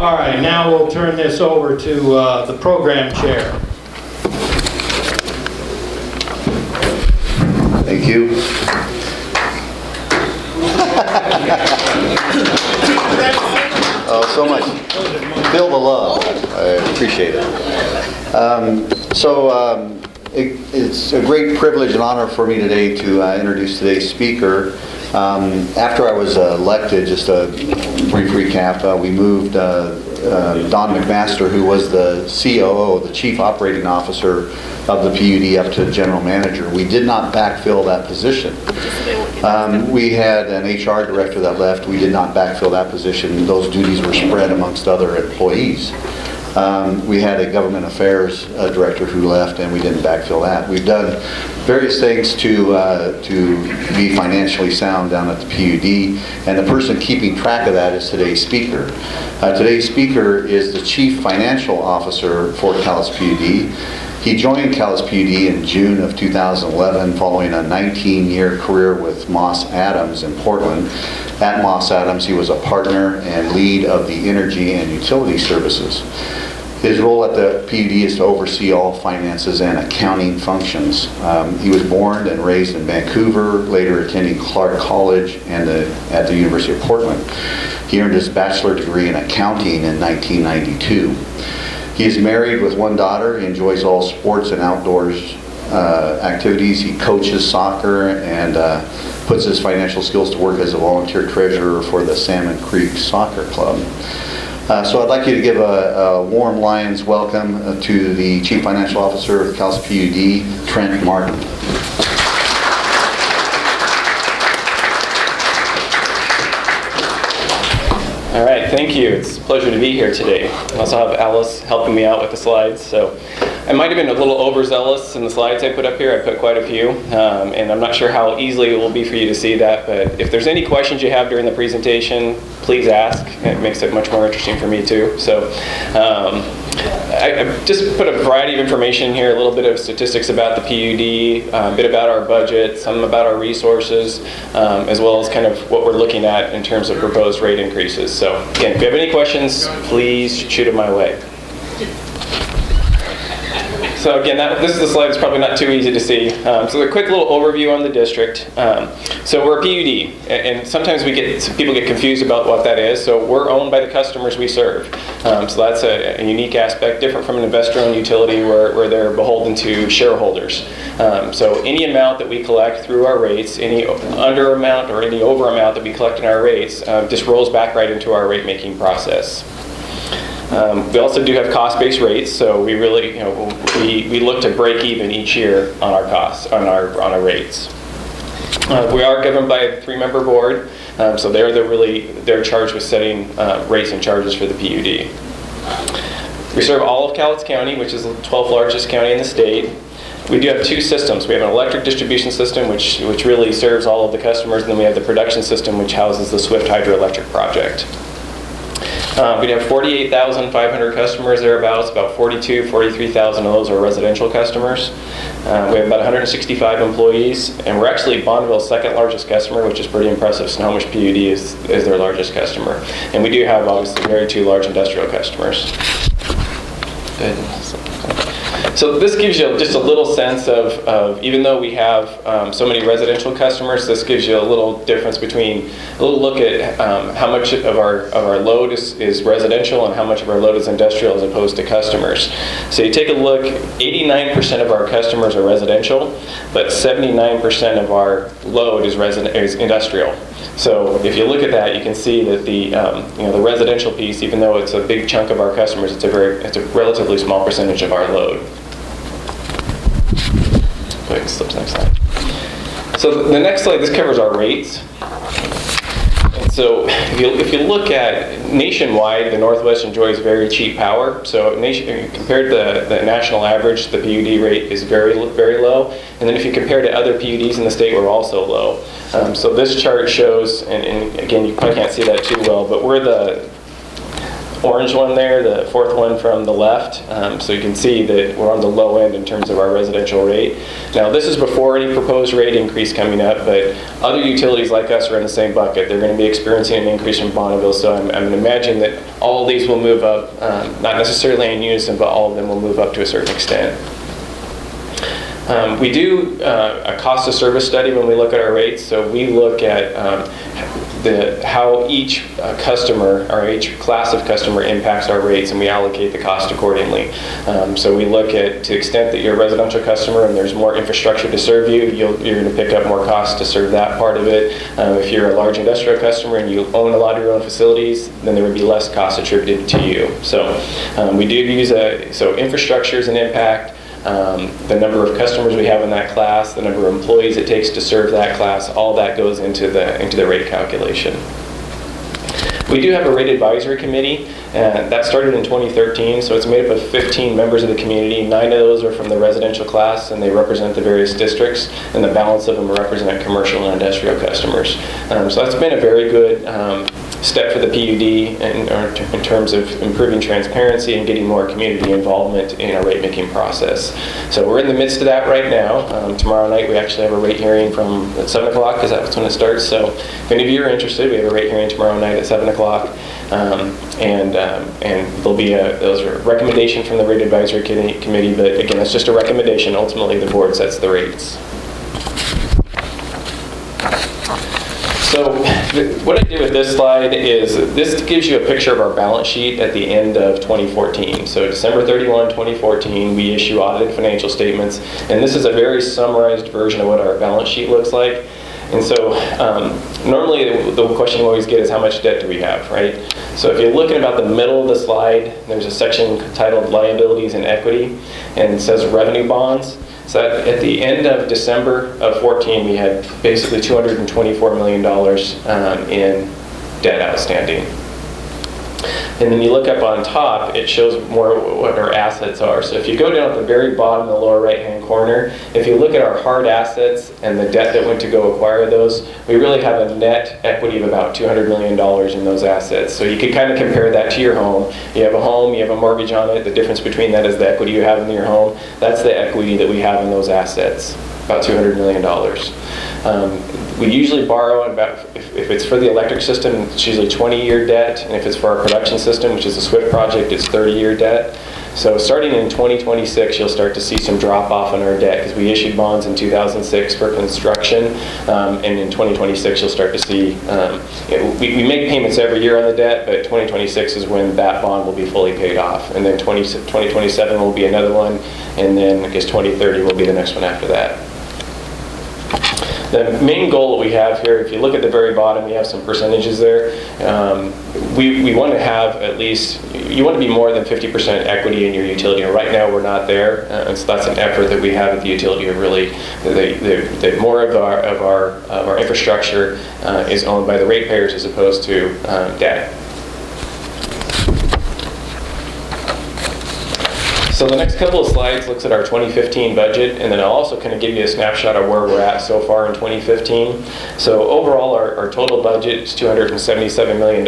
All right, now we'll turn this over to the program chair. Thank you. Oh, so much. Feel the love. I appreciate it. It's a great privilege and honor for me today to introduce today's speaker. After I was elected, just a brief recap, we moved Don McMaster, who was the COO, the Chief Operating Officer of the PUD, up to General Manager. We did not backfill that position. We had an HR director that left. We did not backfill that position. Those duties were spread amongst other employees. We had a government affairs director who left, and we didn't backfill that. We've done various things to be financially sound down at the PUD, and the person keeping track of that is today's speaker. Today's speaker is the Chief Financial Officer for Cowlitz PUD. He joined Cowlitz PUD in June of 2011 following a 19-year career with Moss Adams in Portland. At Moss Adams, he was a partner and lead of the energy and utility services. His role at the PUD is to oversee all finances and accounting functions. He was born and raised in Vancouver, later attending Clark College and at the University of Portland. He earned his bachelor degree in accounting in 1992. He is married with one daughter. He enjoys all sports and outdoors activities. He coaches soccer and puts his financial skills to work as a volunteer treasurer for the Salmon Creek Soccer Club. So I'd like you to give a warm Lions welcome to the Chief Financial Officer of Cowlitz PUD, Trent Martin. All right, thank you. It's a pleasure to be here today. I also have Alice helping me out with the slides. So I might have been a little overzealous in the slides I put up here. I put quite a few, and I'm not sure how easily it will be for you to see that, but if there's any questions you have during the presentation, please ask. It makes it much more interesting for me too. So I just put a variety of information here, a little bit of statistics about the PUD, a bit about our budget, some about our resources, as well as kind of what we're looking at in terms of proposed rate increases. So again, if you have any questions, please shoot them my way. So again, this is a slide that's probably not too easy to see. So a quick little overview on the district. So we're a PUD, and sometimes people get confused about what that is. So we're owned by the customers we serve. So that's a unique aspect, different from an investor-owned utility where they're beholden to shareholders. So any amount that we collect through our rates, any under amount or any over amount that we collect in our rates, just rolls back right into our rate-making process. We also do have cost-based rates, so we really, we look to break even each year on our costs, on our rates. We are governed by a 3-member board, so they're charged with setting rates and charges for the PUD. We serve all of Cowlitz County, which is the 12th largest county in the state. We do have 2 systems. We have an electric distribution system, which really serves all of the customers, and then we have the production system, which houses the Swift hydroelectric project. We have 48,500 customers thereabouts. About 43,000 of those are residential customers. We have about 165 employees, and we're actually Bonneville's 2nd largest customer, which is pretty impressive. Snohomish PUD is their largest customer. And we do have obviously 2 large industrial customers. Good. So this gives you just a little sense of even though we have so many residential customers, this gives you a little difference between a little look at how much of our load is residential and how much of our load is industrial as opposed to customers. So you take a look, 89% of our customers are residential, but 79% of our load is industrial. So if you look at that, you can see that the residential piece, even though it's a big chunk of our customers, it's a relatively small percentage of our load. Go ahead and slip to the next slide. So the next slide, this covers our rates. And so if you look at nationwide, the Northwest enjoys very cheap power. So compared to the national average, the PUD rate is very, very low. And then if you compare to other PUDs in the state, we're also low. So this chart shows, and again, you probably can't see that too well, but we're orange one there, the fourth one from the left. So you can see that we're on the low end in terms of our residential rate. Now this is before any proposed rate increase coming up, but other utilities like us are in the same bucket. They're going to be experiencing an increase from Bonneville, so I'm going to imagine that all of these will move up, not necessarily in unison, but all of them will move up to a certain extent. We do a cost of service study when we look at our rates, so we look at how each customer or each class of customer impacts our rates, and we allocate the cost accordingly. So we look at, to the extent that you're a residential customer and there's more infrastructure to serve you, you're going to pick up more costs to serve that part of it. If you're a large industrial customer and you own a lot of your own facilities, then there would be less cost attributed to you. So we do use so infrastructure is an impact. The number of customers we have in that class, the number of employees it takes to serve that class, all that goes into the rate calculation. We do have a rate advisory committee, and that started in 2013, so it's made up of 15 members of the community. 9 of those are from the residential class, and they represent the various districts, and the balance of them represent commercial and industrial customers. So that's been a very good step for the PUD in terms of improving transparency and getting more community involvement in our rate-making process. So we're in the midst of that right now. Tomorrow night we actually have a rate hearing from 7 o'clock, because that's when it starts. So if any of you are interested, we have a rate hearing tomorrow night at 7 o'clock. And there'll be those are recommendation from the rate advisory committee, but again, it's just a recommendation. Ultimately, the board sets the rates. So what I did with this slide is this gives you a picture of our balance sheet at the end of 2014. So December 31, 2014, we issue audited financial statements, and this is a very summarized version of what our balance sheet looks like. And so normally the question you always get is how much debt do we have, right? So if you're looking about the middle of the slide, there's a section titled Liabilities and Equity, and it says Revenue Bonds. So at the end of December of 14, we had basically $224 million in debt outstanding. And then you look up on top, it shows more what our assets are. So if you go down at the very bottom, the lower right-hand corner, if you look at our hard assets and the debt that went to go acquire those, we really have a net equity of about $200 million in those assets. So you could kind of compare that to your home. You have a home, you have a mortgage on it. The difference between that is the equity you have in your home. That's the equity that we have in those assets, about $200 million. We usually borrow about, if it's for the electric system, it's usually 20-year debt, and if it's for our production system, which is a SWIFT project, it's 30-year debt. So starting in 2026, you'll start to see some drop off on our debt, because we issued bonds in 2006 for construction, and in 2026 you'll start to see, we make payments every year on the debt, but 2026 is when that bond will be fully paid off, and then 2027 will be another one, and then I guess 2030 will be the next one after that. The main goal that we have here, if you look at the very bottom, we have some percentages there. We want to have at least, you want to be more than 50% equity in your utility. And right now we're not there, and so that's an effort that we have at the utility of really, that more of our infrastructure is owned by the ratepayers as opposed to debt. So the next couple of slides looks at our 2015 budget, and then I'll also kind of give you a snapshot of where we're at so far in 2015. So overall, our total budget is $277 million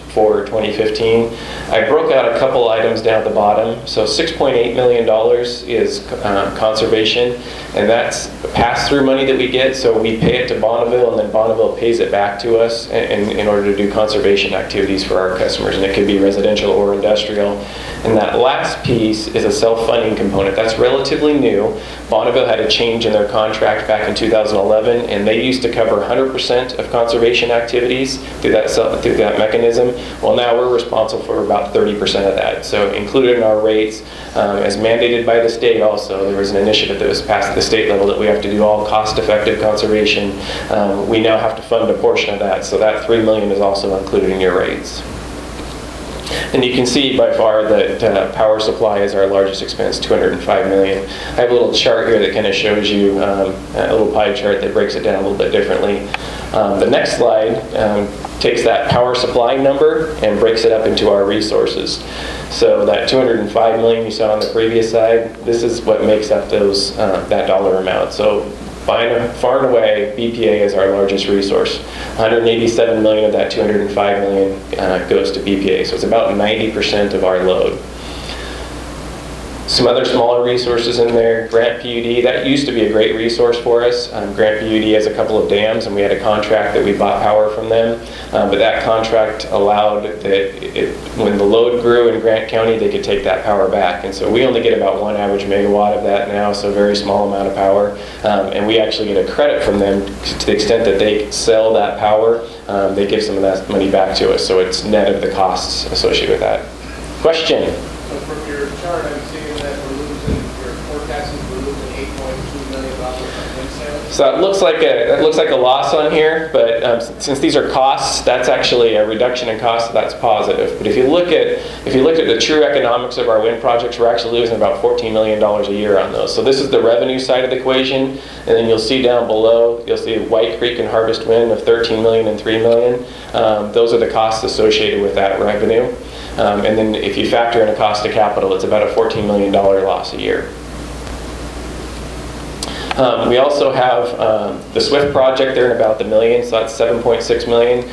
for 2015. I broke out a couple items down at the bottom. So $6.8 million is conservation, and that's pass-through money that we get. So we pay it to Bonneville, and then Bonneville pays it back to us in order to do conservation activities for our customers, and it could be residential or industrial. And that last piece is a self-funding component. That's relatively new. Bonneville had a change in their contract back in 2011, and they used to cover 100% of conservation activities through that mechanism. Well, now we're responsible for about 30% of that. So included in our rates, as mandated by the state also, there was an initiative that was passed at the state level that we have to do all cost-effective conservation. We now have to fund a portion of that. So that $3 million is also included in your rates. And you can see by far that power supply is our largest expense, $205 million. I have a little chart here that kind of shows you a little pie chart that breaks it down a little bit differently. The next slide takes that power supply number and breaks it up into our resources. So that $205 million you saw on the previous side, this is what makes up those that dollar amount. So far and away, BPA is our largest resource. 187 million of that 205 million goes to BPA, so it's about 90% of our load. Some other smaller resources in there, Grant PUD, that used to be a great resource for us. Grant PUD has a couple of dams, and we had a contract that we bought power from them. But that contract allowed that when the load grew in Grant County, they could take that power back. And so we only get about 1 average megawatt of that now, so a very small amount of power. And we actually get a credit from them to the extent that they sell that power. They give some of that money back to us, so it's net of the costs associated with that. Question? So from your chart, I'm seeing that you're forecasting we're losing $8.2 million on wind sales. So that looks like a loss on here, but since these are costs, that's actually a reduction in cost, so that's positive. But if you looked at the true economics of our wind projects, we're actually losing about $14 million a year on those. So this is the revenue side of the equation, and then you'll see down below, you'll see White Creek and Harvest Wind of $13 million and $3 million. Those are the costs associated with that revenue. And then if you factor in a cost of capital, it's about a $14 million loss a year. We also have the SWIFT project there in about the million, so that's 7.6 million.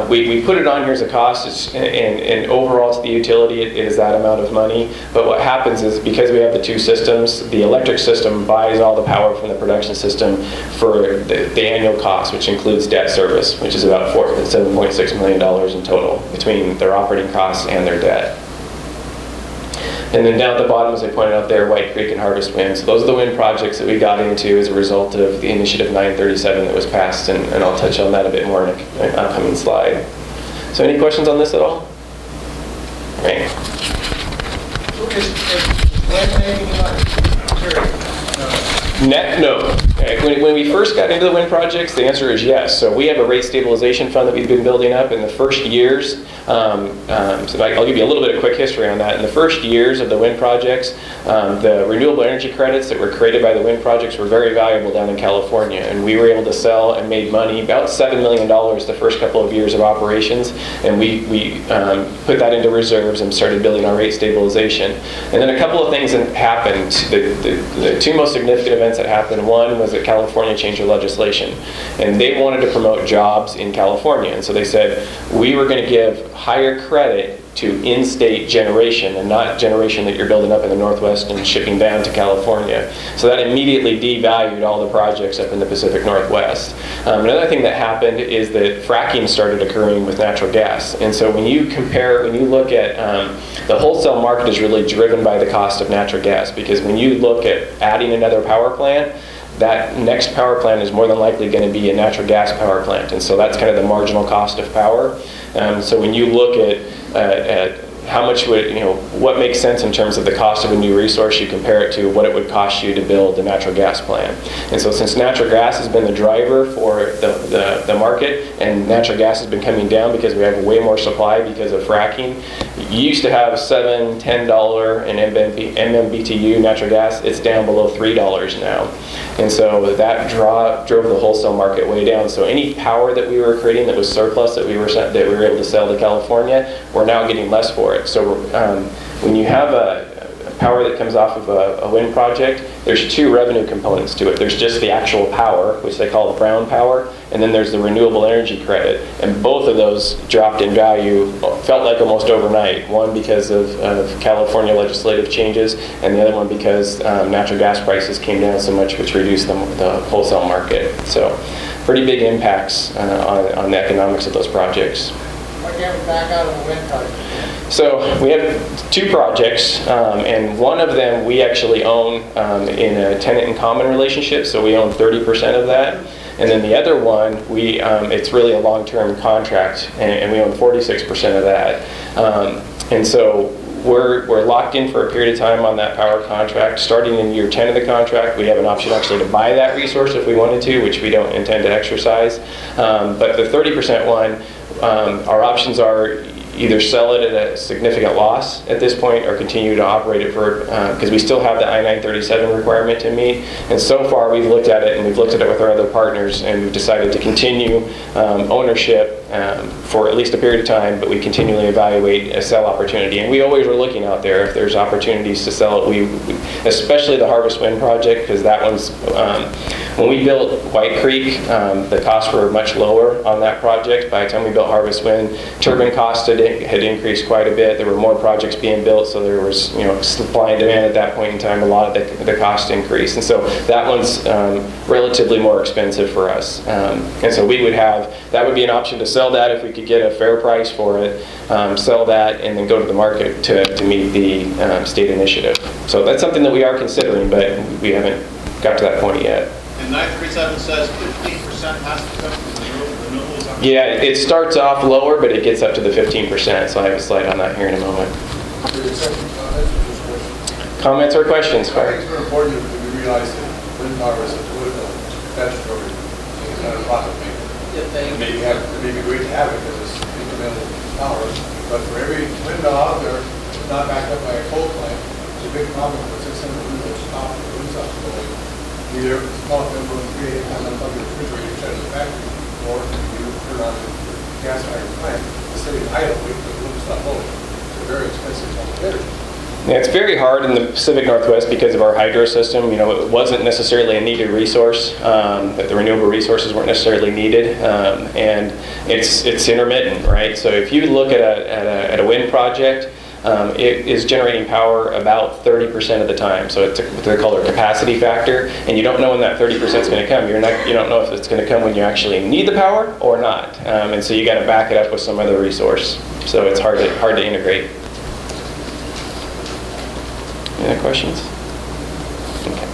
We put it on here as a cost, and overall to the utility it is that amount of money. But what happens is, because we have the two systems, the electric system buys all the power from the production system for the annual cost, which includes debt service, which is about $7.6 million in total between their operating costs and their debt. And then down at the bottom, as I pointed out there, White Creek and Harvest Wind. So those are the wind projects that we got into as a result of the Initiative 937 that was passed, and I'll touch on that a bit more in an upcoming slide. So any questions on this at all? All right. Net, no. Okay. When we first got into the wind projects, the answer is yes. So we have a rate stabilization fund that we've been building up in the first years. So I'll give you a little bit of quick history on that. In the first years of the wind projects, the renewable energy credits that were created by the wind projects were very valuable down in California, and we were able to sell and made money, about $7 million the first couple of years of operations, and we put that into reserves and started building our rate stabilization. And then a couple of things that happened. The two most significant events that happened, one was that California changed their legislation, and they wanted to promote jobs in California, and so they said we were going to give higher credit to in-state generation and not generation that you're building up in the Northwest and shipping down to California. So that immediately devalued all the projects up in the Pacific Northwest. Another thing that happened is that fracking started occurring with natural gas. And so when you look at the wholesale market is really driven by the cost of natural gas, because when you look at adding another power plant, that next power plant is more than likely going to be a natural gas power plant, and so that's kind of the marginal cost of power. So when you look at how much what makes sense in terms of the cost of a new resource, you compare it to what it would cost you to build a natural gas plant. And so since natural gas has been the driver for the market, and natural gas has been coming down because we have way more supply because of fracking, you used to have $7, $10 in MMBTU natural gas. It's down below $3 now. And so that drove the wholesale market way down. So any power that we were creating that was surplus that we were able to sell to California, we're now getting less for it. So when you have a power that comes off of a wind project, there's two revenue components to it. There's just the actual power, which they call the brown power, and then there's the renewable energy credit. And both of those dropped in value, felt like almost overnight. One because of California legislative changes, and the other one because natural gas prices came down so much, which reduced the wholesale market. So pretty big impacts on the economics of those projects. Why can't we back out of the wind project? So we have two projects, and one of them we actually own in a tenant in common relationship, so we own 30% of that. And then the other one, it's really a long-term contract, and we own 46% of that. And so we're locked in for a period of time on that power contract. Starting in year 10 of the contract, we have an option actually to buy that resource if we wanted to, which we don't intend to exercise. But the 30% one, our options are either sell it at a significant loss at this point or continue to operate it for, because we still have the I-937 requirement to meet. And so far we've looked at it, and we've looked at it with our other partners, and we've decided to continue ownership for at least a period of time, but we continually evaluate a sell opportunity. And we always are looking out there if there's opportunities to sell it. Especially the Harvest Wind project, because that one's, when we built White Creek, the costs were much lower on that project. By the time we built Harvest Wind, turbine costs had increased quite a bit. There were more projects being built, so there was, supply and demand at that point in time. A lot of the cost increased, and so that one's relatively more expensive for us. And so that would be an option to sell that if we could get a fair price for it, sell that, and then go to the market to meet the state initiative. So that's something that we are considering, but we haven't got to that point yet. And 937 says 15% has to come from renewables. Yeah, it starts off lower, but it gets up to the 15%, so I have a slide on that here in a moment. Comments or questions? I think it's very important that we realize that wind power is a political statutory thing. It's not a profit maker. It may be great to have it because it's incremental power, but for every windmill out there that's not backed up by a coal plant, it's a big problem for 600 windmills stop the wind stops going. Either small number of create a unplug the refrigerator inside the factory, or you turn on the gas fired plant, the city idle, wait for the wind to stop blowing. It's a very expensive alternative. Yeah, it's very hard in the Pacific Northwest because of our hydro system. It wasn't necessarily a needed resource, that the renewable resources weren't necessarily needed, and it's intermittent, right? So if you look at a wind project, it is generating power about 30% of the time. So it's what they call their capacity factor, and you don't know when that 30% is going to come. You don't know if it's going to come when you actually need the power or not, and so you got to back it up with some other resource. So it's hard to integrate. Any other questions? Okay.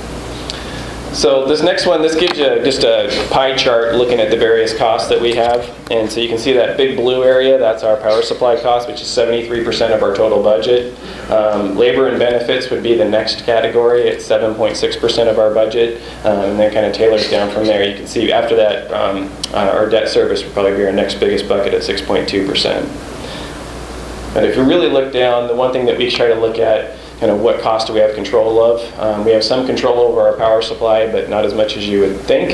So this next one, this gives you just a pie chart looking at the various costs that we have. And so you can see that big blue area, that's our power supply cost, which is 73% of our total budget. Labor and benefits would be the next category at 7.6% of our budget. And then kind of tailors down from there. You can see after that, our debt service would probably be our next biggest bucket at 6.2%. But if you really look down, the one thing that we try to look at, what cost do we have control of? We have some control over our power supply, but not as much as you would think.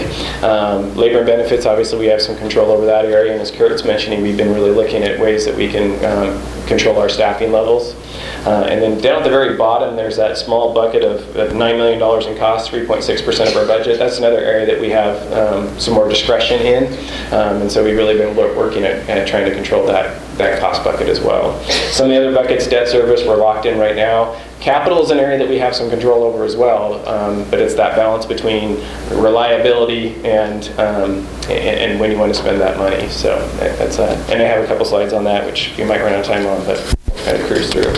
Labor and benefits, obviously we have some control over that area, and as Kurt's mentioning, we've been really looking at ways that we can control our staffing levels. And then down at the very bottom, there's that small bucket of $9 million in costs, 3.6% of our budget. That's another area that we have some more discretion in, and so we've really been working at trying to control that cost bucket as well. Some of the other buckets, debt service, we're locked in right now. Capital is an area that we have some control over as well, but it's that balance between reliability and when you want to spend that money. So that's and I have a couple slides on that, which you might run out of time on, but we'll kind of cruise through.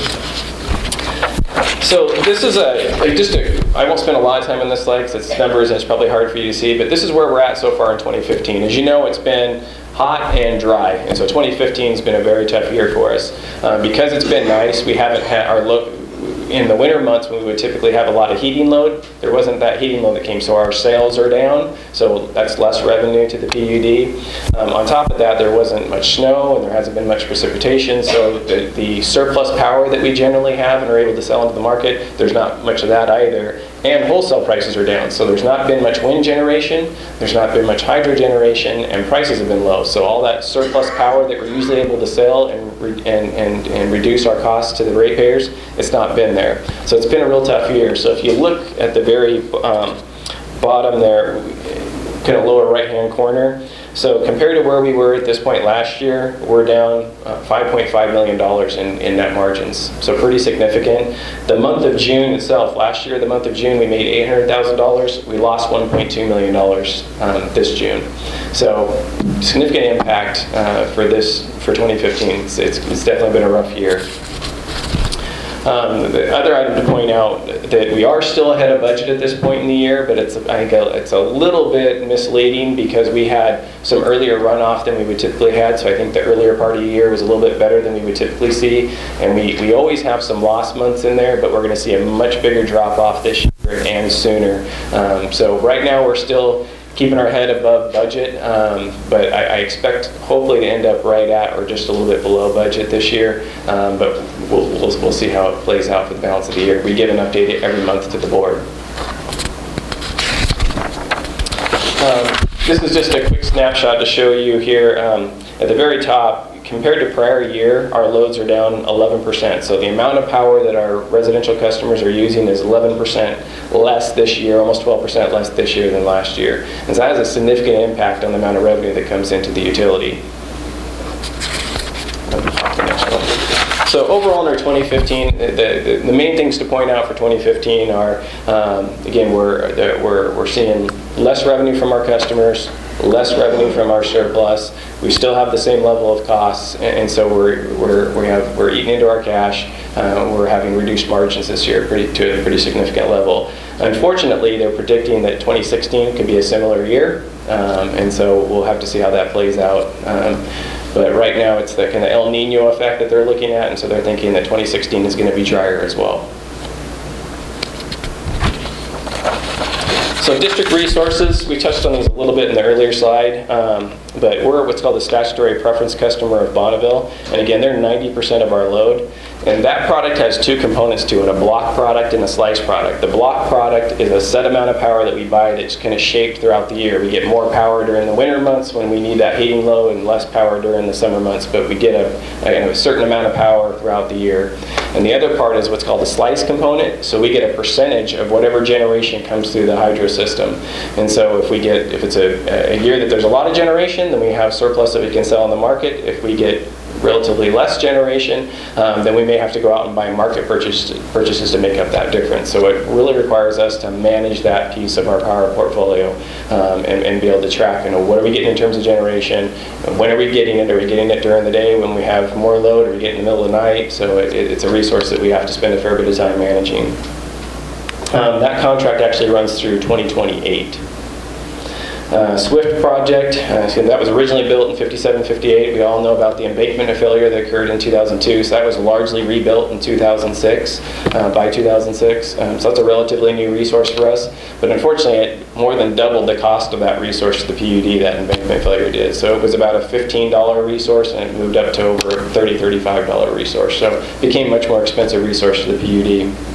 So this is I won't spend a lot of time on this slide because it's numbers and it's probably hard for you to see, but this is where we're at so far in 2015. As you know, it's been hot and dry, and so 2015 has been a very tough year for us. Because it's been nice, we haven't had in the winter months when we would typically have a lot of heating load, there wasn't that heating load that came, so our sales are down, so that's less revenue to the PUD. On top of that, there wasn't much snow and there hasn't been much precipitation, so the surplus power that we generally have and are able to sell into the market, there's not much of that either. And wholesale prices are down, so there's not been much wind generation, there's not been much hydro generation, and prices have been low. So all that surplus power that we're usually able to sell and reduce our costs to the ratepayers, it's not been there. So it's been a real tough year. So if you look at the very bottom there, kind of lower right-hand corner, so compared to where we were at this point last year, we're down $5.5 million in net margins. So pretty significant. The month of June itself, last year, the month of June, we made $800,000. We lost $1.2 million this June. So significant impact for 2015. It's definitely been a rough year. The other item to point out that we are still ahead of budget at this point in the year, but I think it's a little bit misleading because we had some earlier runoff than we would typically had. So I think the earlier part of the year was a little bit better than we would typically see, and we always have some lost months in there, but we're going to see a much bigger drop off this year and sooner. So right now we're still keeping our head above budget, but I expect hopefully to end up right at or just a little bit below budget this year, but we'll see how it plays out for the balance of the year. We give an update every month to the board. This is just a quick snapshot to show you here. at the very top, compared to prior year, our loads are down 11%. So the amount of power that our residential customers are using is 11% less this year, almost 12% less this year than last year. And so that has a significant impact on the amount of revenue that comes into the utility. So overall in our 2015, the main things to point out for 2015 are, again, we're seeing less revenue from our customers, less revenue from our surplus. We still have the same level of costs, and so we're eating into our cash. We're having reduced margins this year to a pretty significant level. Unfortunately, they're predicting that 2016 could be a similar year, and so we'll have to see how that plays out. But right now, it's the kind of El Nino effect that they're looking at, and so they're thinking that 2016 is going to be drier as well. So district resources, we touched on these a little bit in the earlier slide, but we're what's called the statutory preference customer of Bonneville, and again, they're 90% of our load. And that product has two components to it, a block product and a slice product. The block product is a set amount of power that we buy that's kind of shaped throughout the year. We get more power during the winter months when we need that heating load and less power during the summer months, but we get a certain amount of power throughout the year. And the other part is what's called the slice component. So we get a percentage of whatever generation comes through the hydro system. And so if it's a year that there's a lot of generation, then we have surplus that we can sell on the market. If we get relatively less generation, then we may have to go out and buy market purchases to make up that difference. So it really requires us to manage that piece of our power portfolio and be able to track, what are we getting in terms of generation? When are we getting it? Are we getting it during the day when we have more load? Are we getting it in the middle of the night? So it's a resource that we have to spend a fair bit of time managing. That contract actually runs through 2028. Swift project, that was originally built in 57-58. We all know about the embankment failure that occurred in 2002, so that was largely rebuilt in 2006, by 2006. So that's a relatively new resource for us, but unfortunately it more than doubled the cost of that resource to the PUD that embankment failure did. So it was about a $15 resource and it moved up to over a $30, $35 resource. So it became a much more expensive resource to the PUD.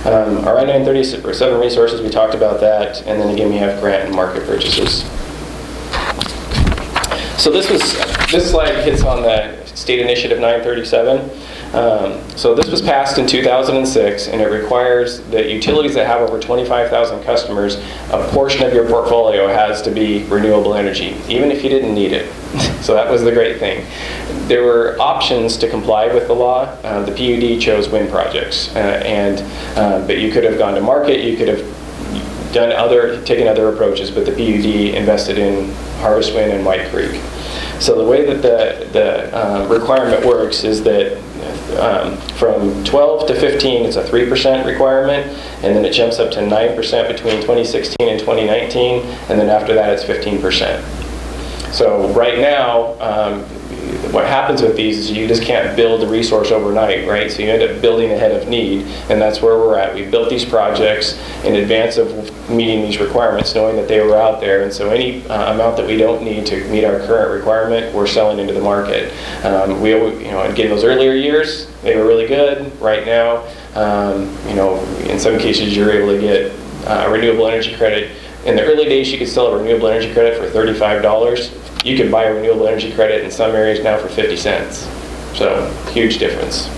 Our I-937 resources, we talked about that, and then again we have grant and market purchases. So this slide hits on the State Initiative 937. So this was passed in 2006, and it requires that utilities that have over 25,000 customers, a portion of your portfolio has to be renewable energy, even if you didn't need it. So that was the great thing. There were options to comply with the law. The PUD chose wind projects, but you could have gone to market, you could have taken other approaches, but the PUD invested in Harvest Wind and White Creek. So the way that the requirement works is that from 12 to 15, it's a 3% requirement, and then it jumps up to 9% between 2016 and 2019, and then after that it's 15%. So right now, what happens with these is you just can't build a resource overnight, right? So you end up building ahead of need, and that's where we're at. We built these projects in advance of meeting these requirements, knowing that they were out there, and so any amount that we don't need to meet our current requirement, we're selling into the market. Again, those earlier years, they were really good. Right now, in some cases, you're able to get a renewable energy credit. In the early days, you could sell a renewable energy credit for $35. You could buy a renewable energy credit in some areas now for 50 cents. So, huge difference.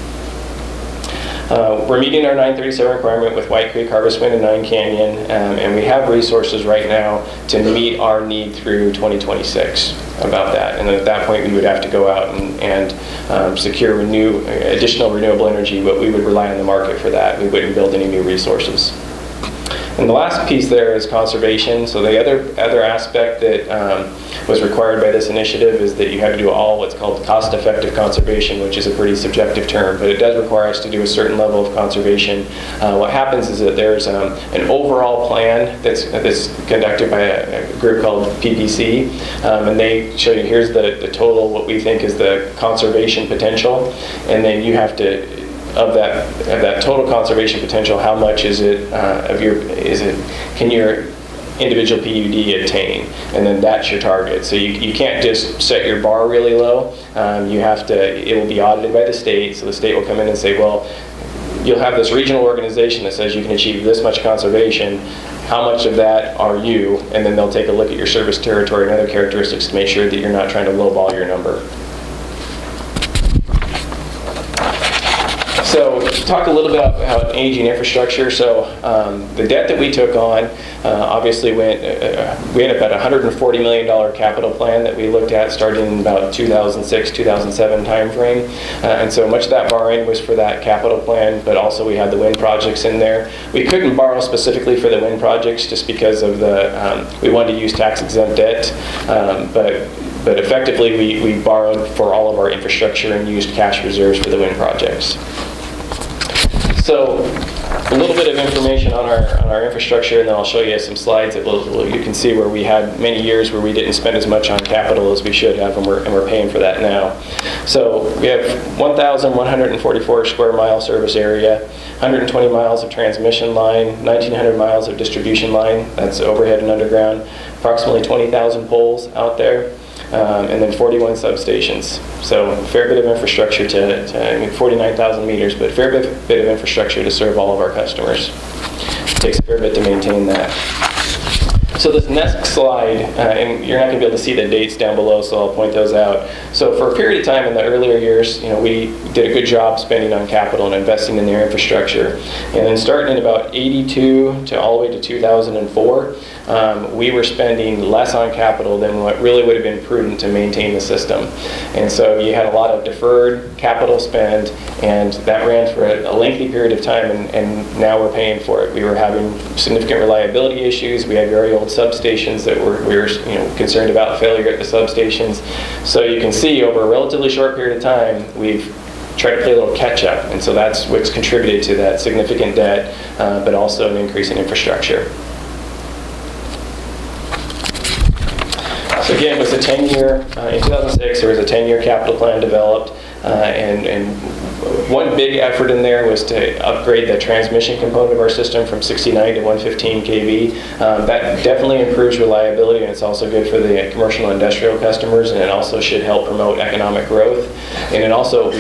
We're meeting our 937 requirement with White Creek, Harvest Wind, and Nine Canyon, and we have resources right now to meet our need through 2026 about that. And then at that point, we would have to go out and secure additional renewable energy, but we would rely on the market for that. We wouldn't build any new resources. And the last piece there is conservation. So the other aspect that was required by this initiative is that you have to do all what's called cost-effective conservation, which is a pretty subjective term, but it does require us to do a certain level of conservation. What happens is that there's an overall plan that's conducted by a group called PPC, and they show you here's the total, what we think is the conservation potential, and then you have to of that total conservation potential, how much is it can your individual PUD attain, and then that's your target. So you can't just set your bar really low. It will be audited by the state, so the state will come in and say, well, you'll have this regional organization that says you can achieve this much conservation. how much of that are you, and then they'll take a look at your service territory and other characteristics to make sure that you're not trying to lowball your number. So talk a little bit about aging infrastructure. So the debt that we took on obviously we had about $140 million capital plan that we looked at starting in about 2006, 2007 timeframe. And so much of that borrowing was for that capital plan, but also we had the wind projects in there. We couldn't borrow specifically for the wind projects just because of we wanted to use tax-exempt debt, but effectively we borrowed for all of our infrastructure and used cash reserves for the wind projects. So a little bit of information on our infrastructure, and then I'll show you some slides that you can see where we had many years where we didn't spend as much on capital as we should have, and we're paying for that now. So we have 1,144 square mile service area, 120 miles of transmission line, 1,900 miles of distribution line, that's overhead and underground, approximately 20,000 poles out there. And then 41 substations. So a fair bit of infrastructure I mean 49,000 meters, but a fair bit of infrastructure to serve all of our customers. It takes a fair bit to maintain that. So this next slide, and you're not going to be able to see the dates down below, so I'll point those out. So for a period of time in the earlier years, we did a good job spending on capital and investing in their infrastructure. And then starting in about 82 to all the way to 2004, we were spending less on capital than what really would have been prudent to maintain the system. And so you had a lot of deferred capital spend, and that ran for a lengthy period of time, and now we're paying for it. We were having significant reliability issues. We had very old substations that we were concerned about failure at the substations. So you can see over a relatively short period of time, we've tried to play a little catch up, and so that's what's contributed to that significant debt, but also an increase in infrastructure. So again, it was a 10-year, in 2006 there was a 10-year capital plan developed, and one big effort in there was to upgrade the transmission component of our system from 69 to 115 kV. That definitely improves reliability, and it's also good for the commercial and industrial customers, and it also should help promote economic growth. And it also,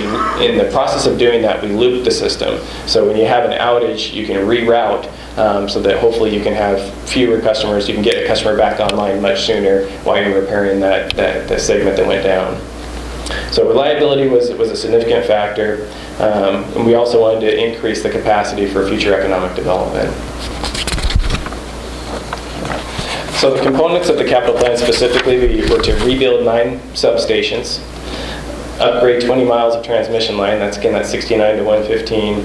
in the process of doing that, we loop the system. So when you have an outage, you can reroute so that hopefully you can have fewer customers. You can get a customer back online much sooner while you're repairing that segment that went down. So reliability was a significant factor, and we also wanted to increase the capacity for future economic development. So the components of the capital plan specifically were to rebuild 9 substations, upgrade 20 miles of transmission line, that's 69 to 115,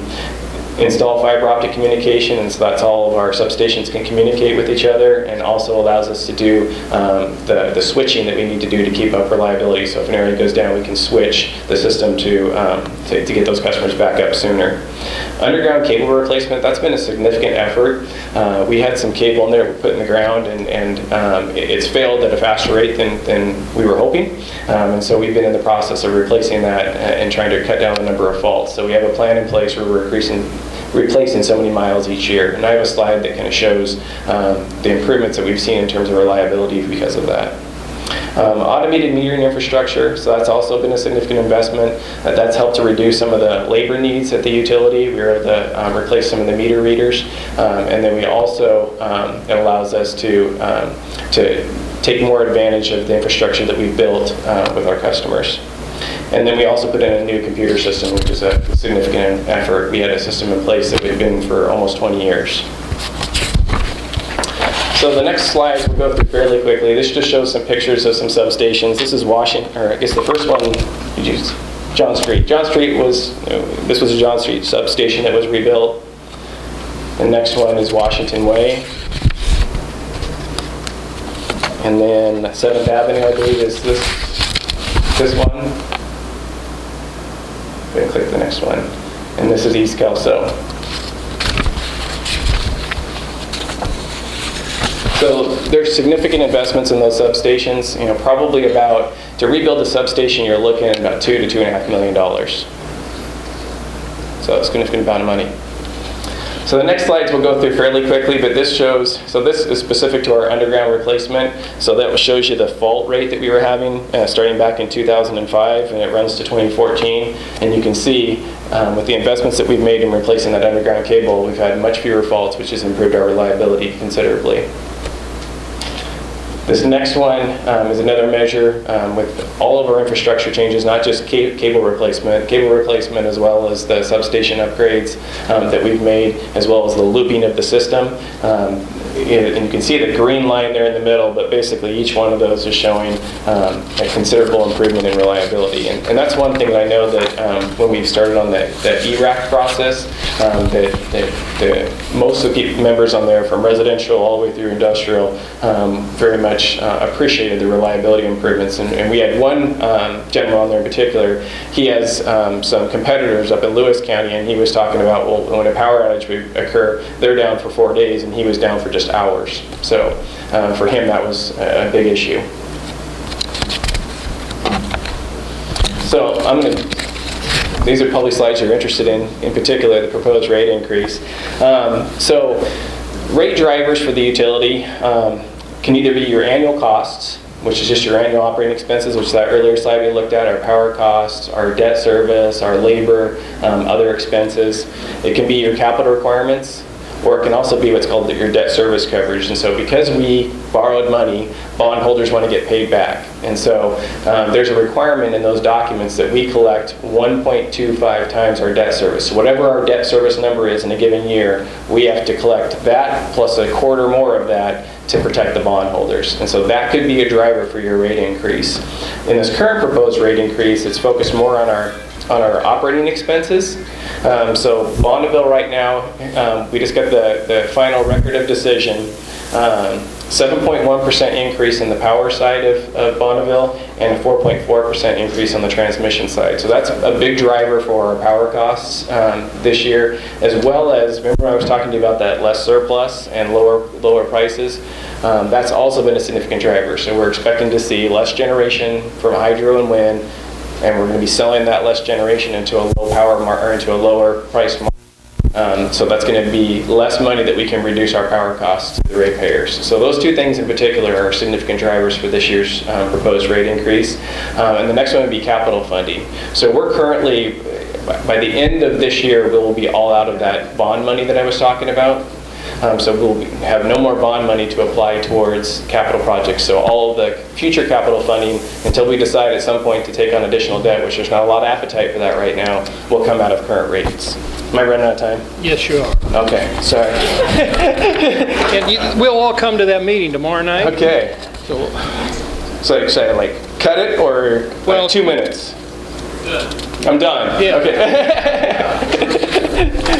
install fiber optic communication, and so that's all of our substations can communicate with each other, and also allows us to do the switching that we need to do to keep up reliability. So if an area goes down, we can switch the system to get those customers back up sooner. Underground cable replacement, that's been a significant effort. We had some cable in there we put in the ground, and it's failed at a faster rate than we were hoping. And so we've been in the process of replacing that and trying to cut down the number of faults. So we have a plan in place where we're replacing so many miles each year. And I have a slide that kind of shows the improvements that we've seen in terms of reliability because of that. Automated metering infrastructure, so that's also been a significant investment. That's helped to reduce some of the labor needs at the utility. We were able to replace some of the meter readers, and then we also, it allows us to take more advantage of the infrastructure that we've built with our customers. And then we also put in a new computer system, which is a significant effort. We had a system in place that we've been for almost 20 years. So the next slide we'll go through fairly quickly. This just shows some pictures of some substations. This is Washington, or I guess the first one, John Street. John Street this was a John Street substation that was rebuilt. The next one is Washington Way. And then 7th Avenue, I believe, is this one. Go ahead and click the next one. And this is East Kelso. So there's significant investments in those substations. Probably to rebuild the substation, you're looking at about $2 to $2.5 million. So it's a significant amount of money. So the next slides we'll go through fairly quickly, but this shows, so this is specific to our underground replacement. So that shows you the fault rate that we were having starting back in 2005, and it runs to 2014. And you can see with the investments that we've made in replacing that underground cable, we've had much fewer faults, which has improved our reliability considerably. This next one is another measure with all of our infrastructure changes, not just cable replacement as well as the substation upgrades that we've made, as well as the looping of the system. And you can see the green line there in the middle, but basically each one of those is showing a considerable improvement in reliability. And that's one thing that I know that when we started on the ERAC process, that most of the members on there, from residential all the way through industrial, very much appreciated the reliability improvements. And we had one gentleman on there in particular. He has some competitors up in Lewis County, and he was talking about, well, when a power outage would occur, they're down for 4 days, and he was down for just hours. So for him, that was a big issue. So these are probably slides you're interested in particular, the proposed rate increase. So rate drivers for the utility can either be your annual costs, which is just your annual operating expenses, which is that earlier slide we looked at, our power costs, our debt service, our labor, other expenses. It can be your capital requirements, or it can also be what's called your debt service coverage. And so because we borrowed money, bondholders want to get paid back. And so there's a requirement in those documents that we collect 1.25 times our debt service. So whatever our debt service number is in a given year, we have to collect that plus a quarter more of that to protect the bondholders. And so that could be a driver for your rate increase. In this current proposed rate increase, it's focused more on our operating expenses. So Bonneville right now, we just got the final record of decision, 7.1% increase in the power side of Bonneville, and a 4.4% increase on the transmission side. So that's a big driver for our power costs this year, as well as, remember I was talking to you about that less surplus and lower prices? That's also been a significant driver. So we're expecting to see less generation from hydro and wind, and we're going to be selling that less generation into a low power or into a lower price market. So that's going to be less money that we can reduce our power costs to the ratepayers. So those two things in particular are significant drivers for this year's proposed rate increase. And the next one would be capital funding. So we're currently, by the end of this year, we'll be all out of that bond money that I was talking about. So we'll have no more bond money to apply towards capital projects. So all of the future capital funding, until we decide at some point to take on additional debt, which there's not a lot of appetite for that right now, will come out of current rates. Am I running out of time? Yes, you are. Okay, sorry. And we'll all come to that meeting tomorrow night. Okay. So should I like cut it or Well, 2 minutes? I'm done. Yeah. Okay.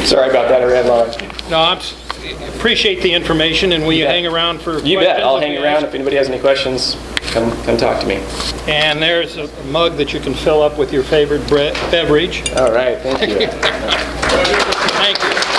Sorry about that. I ran long. No, I appreciate the information, and will you hang around for questions? You bet. I'll if hang you around. ask? If anybody has any questions, come talk to me. And there's a mug that you can fill up with your favorite beverage. All right. Thank you. Thank you.